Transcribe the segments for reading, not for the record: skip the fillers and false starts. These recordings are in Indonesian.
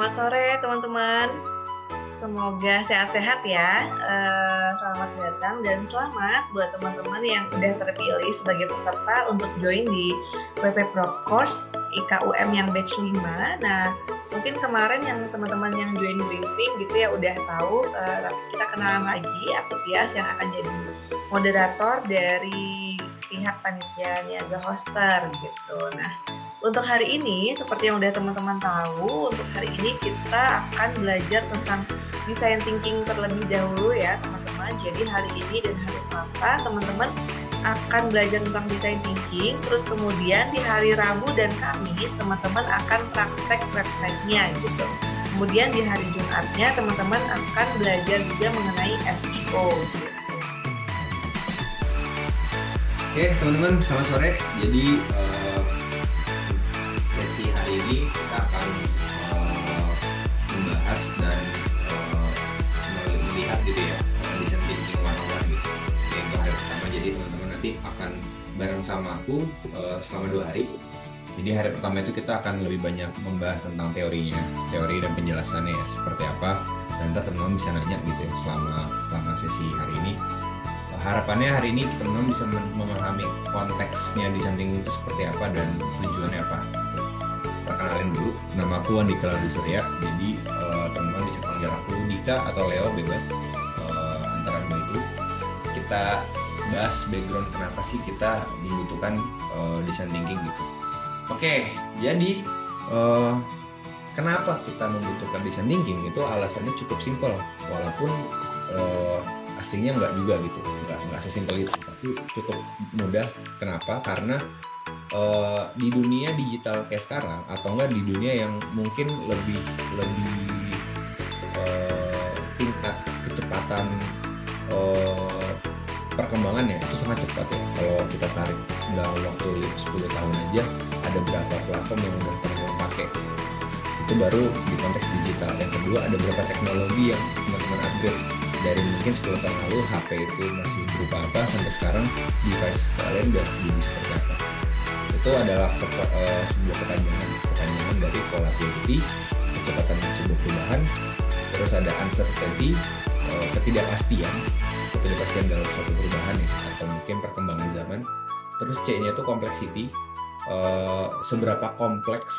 Selamat sore teman-teman. Semoga sehat-sehat ya. Selamat datang dan selamat buat teman-teman yang udah terpilih sebagai peserta untuk join di WP Pro Course IKUM yang batch 5. Nah, mungkin kemarin yang teman-teman yang join briefing gitu ya udah tahu, tapi kita kenalan lagi. Aku Tias yang akan jadi moderator dari pihak panitia niaga hoster gitu. Nah, untuk hari ini, seperti yang udah teman-teman tahu, untuk hari ini kita akan belajar tentang design thinking terlebih dahulu ya teman-teman. Jadi hari ini dan hari Selasa, teman-teman akan belajar tentang design thinking. Terus kemudian di hari Rabu dan Kamis, teman-teman akan praktek website-nya gitu. Kemudian di hari Jumatnya, teman-teman akan belajar juga mengenai SEO gitu. Oke teman-teman, selamat sore. Jadi sesi hari ini kita akan membahas dan melihat gitu ya design thinking 101 gitu. Jadi untuk hari pertama, jadi teman-teman nanti akan bareng sama aku selama 2 hari. Jadi hari pertama itu kita akan lebih banyak membahas tentang teorinya, teori dan penjelasannya ya seperti apa. Dan nanti teman-teman bisa nanya gitu ya selama sesi hari ini. Harapannya hari ini teman-teman bisa memahami konteksnya design thinking itu seperti apa dan tujuannya apa. Perkenalin dulu, nama aku Andika Laudy Surya. Jadi teman-teman bisa panggil aku Dika atau Leo, bebas antara dua itu. Kita bahas background kenapa sih kita membutuhkan design thinking gitu. Oke, jadi kenapa kita membutuhkan design thinking itu alasannya cukup simpel, walaupun pastinya nggak juga gitu, nggak sesimpel itu, tapi cukup mudah. Kenapa? Karena di dunia digital kayak sekarang, atau enggak di dunia yang mungkin lebih tingkat kecepatan perkembangannya itu sangat cepat ya. Kalau kita tarik dalam waktu 10 tahun aja, ada berapa platform yang udah teman-teman pakai, itu baru di konteks digital. Yang kedua, ada beberapa teknologi yang teman-teman upgrade. Dari mungkin 10 tahun lalu HP itu masih berupa apa, sampai sekarang device kalian udah jadi seperti apa. Itu adalah sebuah kepanjangan dari volatility, kecepatan sebuah perubahan. Terus ada uncertainty, ketidakpastian dalam suatu perubahan ya, atau mungkin perkembangan zaman. Terus C-nya itu complexity, seberapa kompleks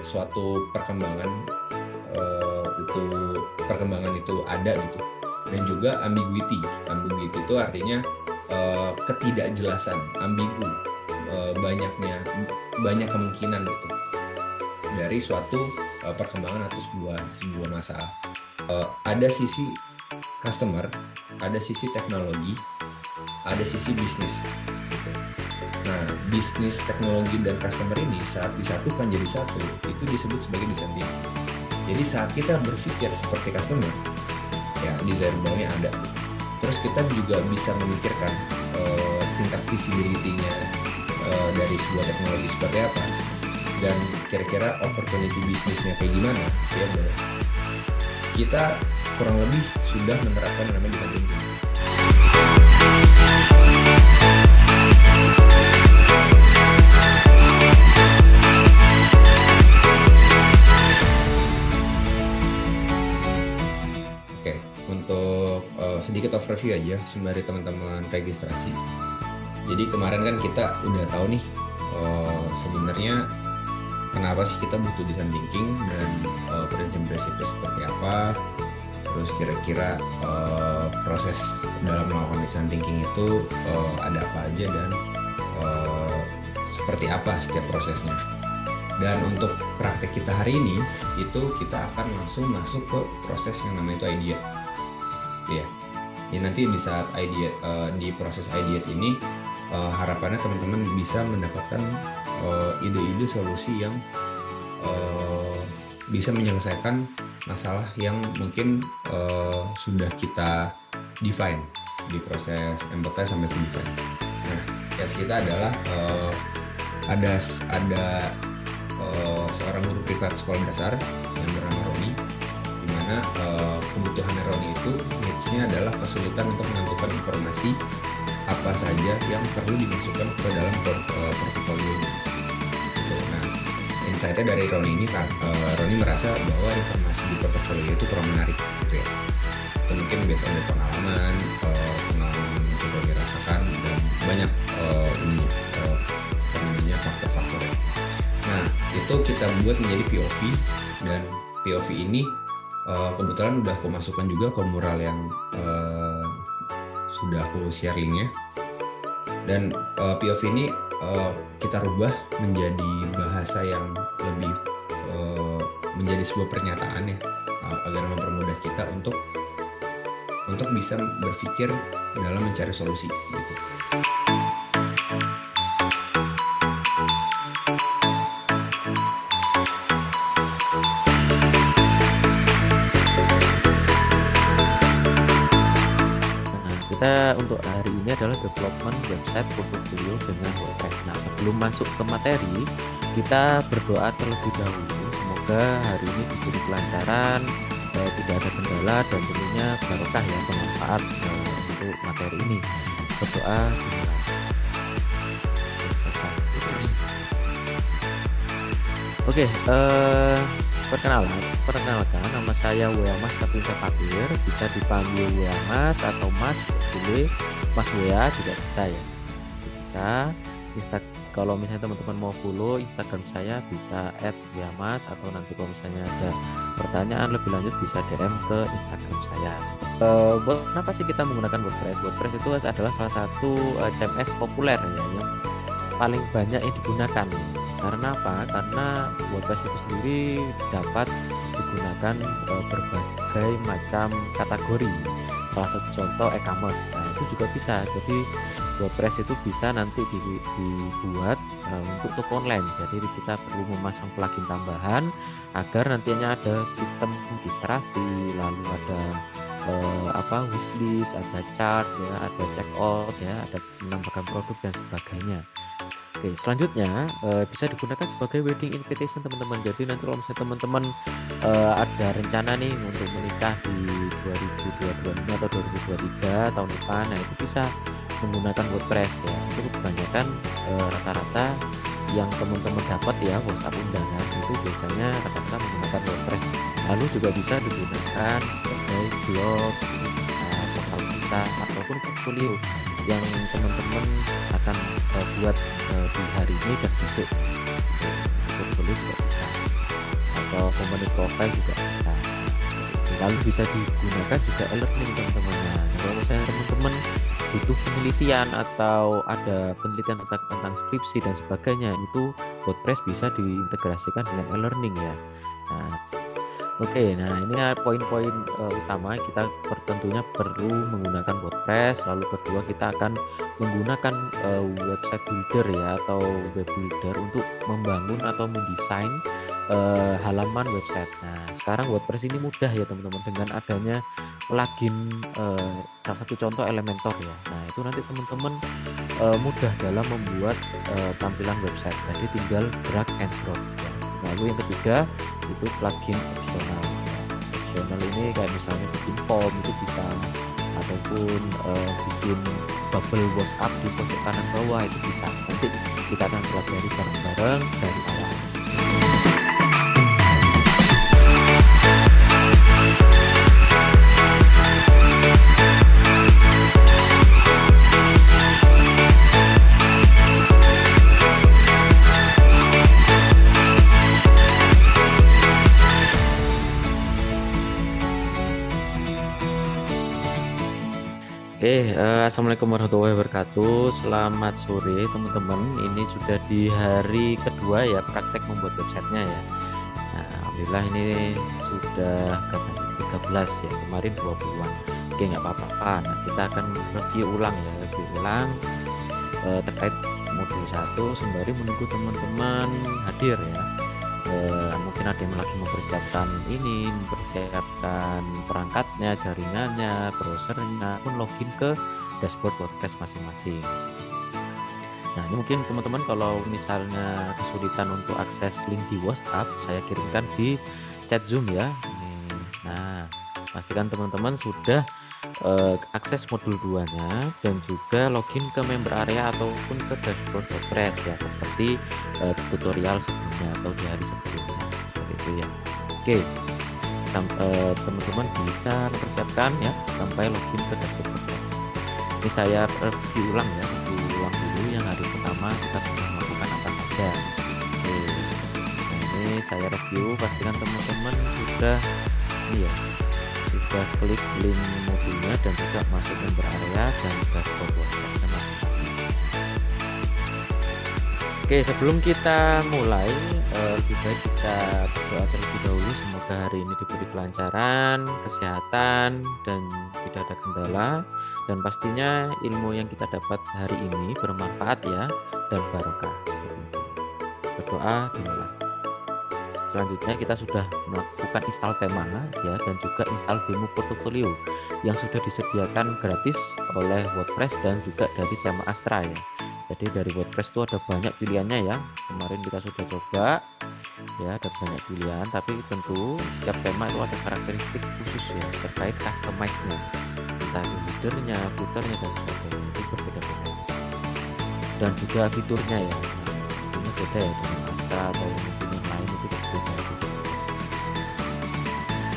suatu perkembangan itu ada gitu. Dan juga ambiguity itu artinya ketidakjelasan, ambigu, banyak kemungkinan gitu dari suatu perkembangan atau sebuah masalah. Ada sisi customer, ada sisi teknologi, ada sisi bisnis gitu. Nah, bisnis, teknologi, dan customer ini saat disatukan jadi satu, itu disebut sebagai design thinking. Jadi saat kita berpikir seperti customer, ya desirable-nya ada. Terus kita juga bisa memikirkan tingkat visibility-nya dari sebuah teknologi seperti apa, dan kira-kira opportunity bisnisnya kayak gimana ya. Kita kurang lebih sudah menerapkan namanya design thinking. Untuk sedikit overview aja sembari teman-teman registrasi. Jadi kemarin kan kita udah tahu nih sebenarnya kenapa sih kita butuh design thinking dan prinsip-prinsipnya seperti apa. Terus kira-kira proses dalam melakukan design thinking itu ada apa aja dan seperti apa setiap prosesnya. Dan untuk praktek kita hari ini itu kita akan langsung masuk ke proses yang namanya itu idea. Ya nanti di saat di proses idea ini harapannya teman-teman bisa mendapatkan ide-ide solusi yang bisa menyelesaikan masalah yang mungkin sudah kita define di proses empathize sampai ke define. Nah, case kita adalah ada seorang guru privat sekolah dasar yang bernama Roni, di mana kebutuhan Roni itu needs-nya adalah kesulitan untuk menentukan informasi apa saja yang perlu dimasukkan ke dalam portofolio. Nah, insight-nya dari Roni ini kan, Roni merasa bahwa informasi di portofolio itu kurang menarik gitu ya. Itu mungkin biasanya ada pengalaman yang Roni rasakan dan banyak faktor-faktornya. Nah, itu kita buat menjadi POV, dan POV ini kebetulan udah aku masukkan juga ke mural yang sudah aku share linknya. Dan POV ini kita rubah menjadi bahasa yang lebih menjadi sebuah pernyataan ya, agar mempermudah kita untuk bisa berpikir dalam mencari solusi gitu. Kita untuk hari ini adalah development website portfolio dengan WordPress. Nah, sebelum masuk ke materi, kita berdoa terlebih dahulu. Semoga hari ini diberi kelancaran, tidak ada kendala, dan tentunya barokah ya, bermanfaat untuk materi ini. Berdoa dimulai. Oke, perkenalkan, nama saya Weamas Kapinsa Fakir, bisa dipanggil Weamas atau Mas, boleh Mas Wea juga bisa ya. Bisa. Kalau misalnya teman-teman mau follow Instagram saya bisa @weamas, atau nanti kalau misalnya ada pertanyaan lebih lanjut bisa DM ke Instagram saya. Buat kenapa sih kita menggunakan WordPress? WordPress itu adalah salah satu CMS populer ya, yang paling banyak yang digunakan. Karena apa? Karena WordPress itu sendiri dapat digunakan berbagai macam kategori. Salah satu contoh e-commerce. Nah, itu juga bisa. Jadi WordPress itu bisa nanti dibuat untuk toko online. Jadi kita perlu memasang plugin tambahan agar nantinya ada sistem registrasi, lalu ada wishlist, ada chart ya, ada checkout ya, ada menambahkan produk dan sebagainya. Oke, selanjutnya bisa digunakan sebagai wedding invitation teman-teman. Jadi nanti kalau misalnya teman-teman ada rencana nih untuk menikah di 2022 atau 2023 tahun depan, nah itu bisa menggunakan WordPress ya. Itu kebanyakan rata-rata yang teman-teman dapat ya WhatsApp undangan itu biasanya rata-rata menggunakan WordPress. Lalu juga bisa digunakan sebagai blog, portal kita ataupun portfolio yang teman-teman akan buat di hari ini dan besok. Portfolio juga bisa, atau company profile juga bisa. Lalu bisa digunakan juga e-learning teman-teman. Nah, kalau misalnya teman-teman butuh penelitian atau ada penelitian tentang skripsi dan sebagainya, itu WordPress bisa diintegrasikan dengan e-learning ya. Nah, oke, nah ini poin-poin utama. Kita tentunya perlu menggunakan WordPress. Lalu kedua, kita akan menggunakan website builder ya, atau web builder untuk membangun atau mendesain halaman website. Nah, sekarang WordPress ini mudah ya teman-teman, dengan adanya plugin salah satu contoh Elementor ya. Nah, itu nanti teman-teman mudah dalam membuat tampilan website. Jadi tinggal drag and drop ya. Lalu yang ketiga itu plugin opsional. Opsional ini kayak misalnya bikin form itu bisa, ataupun bikin bubble WhatsApp di pojok kanan bawah itu bisa. Nanti kita akan pelajari bareng-bareng dari awal. Oke, assalamualaikum warahmatullahi wabarakatuh. Selamat sore teman-teman. Ini sudah di hari kedua ya praktek membuat websitenya ya. Nah, alhamdulillah ini sudah 13 ya, kemarin 20-an. Oke, nggak apa-apa. Nah, kita akan review ulang terkait modul 1 sembari menunggu teman-teman hadir ya. Mungkin ada yang lagi mempersiapkan perangkatnya, jaringannya, browsernya, pun login ke dashboard WordPress masing-masing. Nah, ini mungkin teman-teman kalau misalnya kesulitan untuk akses link di WhatsApp, saya kirimkan di chat Zoom ya. Nah, pastikan teman-teman sudah akses modul 2-nya dan juga login ke member area ataupun ke dashboard WordPress ya, seperti tutorial sebelumnya atau di hari sebelumnya seperti itu ya. Oke, teman-teman bisa persiapkan ya sampai login ke dashboard WordPress. Ini saya review ulang dulu yang hari pertama kita sudah melakukan apa saja. Oke, nah ini saya review, pastikan teman-teman sudah klik link modulnya dan juga masuk member area dan dashboard WordPress-nya masing-masing. Oke, sebelum kita mulai, lebih baik kita berdoa terlebih dahulu. Semoga hari ini diberi kelancaran, kesehatan, dan tidak ada kendala. Dan pastinya ilmu yang kita dapat hari ini bermanfaat ya, dan barokah. Berdoa dimulai. Selanjutnya kita sudah melakukan install tema ya, dan juga install demo portfolio yang sudah disediakan gratis oleh WordPress dan juga dari tema Astra ya. Jadi dari WordPress itu ada banyak pilihannya ya. Kemarin kita sudah coba ya, ada banyak pilihan, tapi tentu setiap tema itu ada karakteristik khusus ya terkait customize-nya, entah di leadernya, footernya dan sebagainya, itu berbeda-beda. Dan juga fiturnya ya, ini beda ya dengan Astra atau mungkin yang lain, itu berbeda.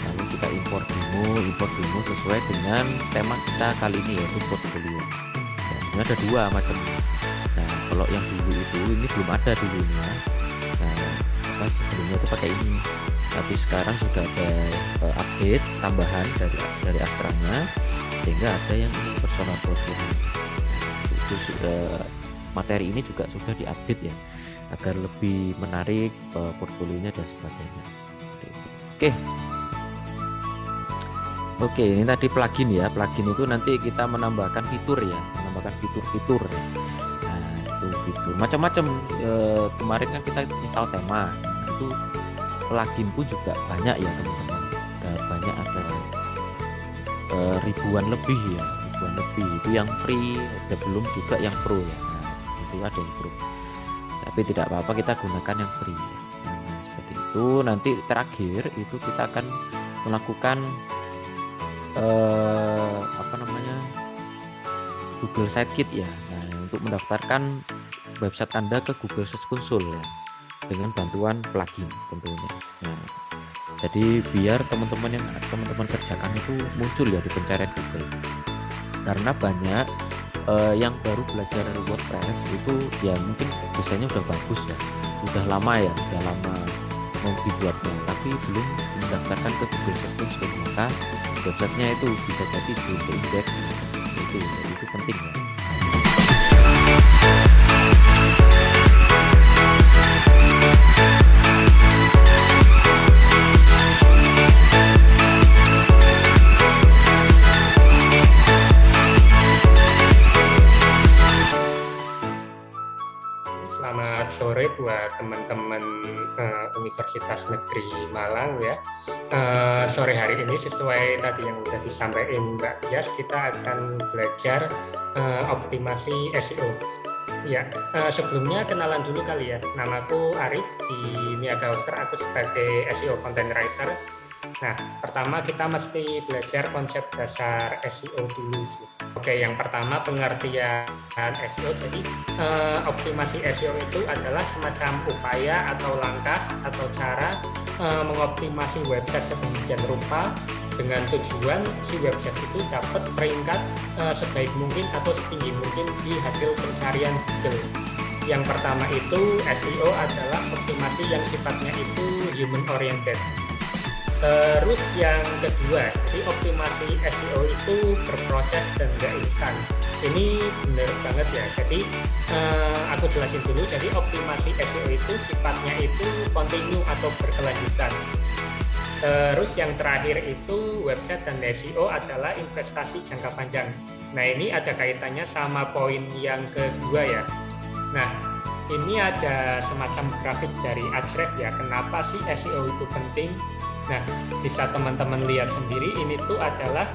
Lalu kita import demo sesuai dengan tema kita kali ini yaitu portfolio. Nah, sebenarnya ada dua macam. Nah, kalau yang dulu itu ini belum ada dulunya. Nah, sebelumnya itu pakai ini, tapi sekarang sudah ada update tambahan dari Astranya, sehingga ada yang ini personal portfolio. Itu materi ini juga sudah diupdate ya, agar lebih menarik portfolionya dan sebagainya. Oke, ini tadi plugin ya. Plugin itu nanti kita menambahkan fitur ya, fitur-fitur. Nah, itu fitur macam-macam. Kemarin kan kita install tema, itu plugin pun juga banyak ya teman-teman. Banyak, ada ribuan lebih. Itu yang free, ada belum juga yang pro ya. Nah, itu ada yang pro. Tapi tidak apa-apa, kita gunakan yang free ya. Nah, seperti itu. Nanti terakhir itu kita akan melakukan Google Sitekit ya. Nah, untuk mendaftarkan website Anda ke Google Search Console ya, dengan bantuan plugin tentunya. Nah, jadi biar teman-teman kerjakan itu muncul ya di pencarian Google. Karena banyak yang baru belajar WordPress itu ya mungkin desainnya udah bagus ya, udah lama mau dibuatnya, tapi belum mendaftarkan ke Google Search Console, maka websitenya itu bisa jadi belum terindeks. Itu penting ya. Selamat sore buat teman-teman Universitas Negeri Malang ya. Sore hari ini sesuai tadi yang sudah disampaikan Mbak Tias, kita akan belajar optimasi SEO. Ya, sebelumnya kenalan dulu kali ya. Namaku Arif, di Niaga Hoster aku sebagai SEO content writer. Nah, pertama kita mesti belajar konsep dasar SEO dulu sih. Oke, yang pertama pengertian SEO. Jadi optimasi SEO itu adalah semacam upaya atau langkah atau cara mengoptimasi website sedemikian rupa dengan tujuan si website itu dapat peringkat sebaik mungkin atau setinggi mungkin di hasil pencarian Google. Yang pertama itu SEO adalah optimasi yang sifatnya itu human oriented. Terus yang kedua, jadi optimasi SEO itu berproses dan nggak instan. Ini benar banget ya. Jadi aku jelasin dulu. Jadi optimasi SEO itu sifatnya itu kontinu atau berkelanjutan. Terus yang terakhir itu website dan SEO adalah investasi jangka panjang. Nah, ini ada kaitannya sama poin yang kedua ya. Nah, ini ada semacam grafik dari Ahrefs ya. Kenapa sih SEO itu penting? Nah, bisa teman-teman lihat sendiri, ini tuh adalah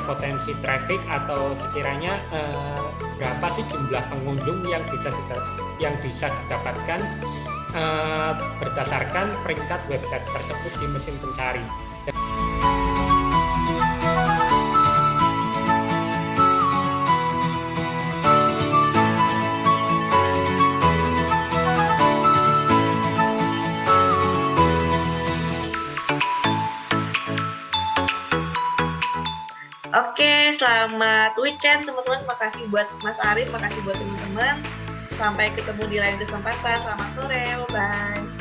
potensi traffic atau sekiranya berapa sih jumlah pengunjung yang bisa didapatkan berdasarkan peringkat website tersebut di mesin pencari. Oke, selamat weekend teman-teman. Makasih buat Mas Arif, makasih buat teman-teman. Sampai ketemu di lain kesempatan. Selamat sore, bye.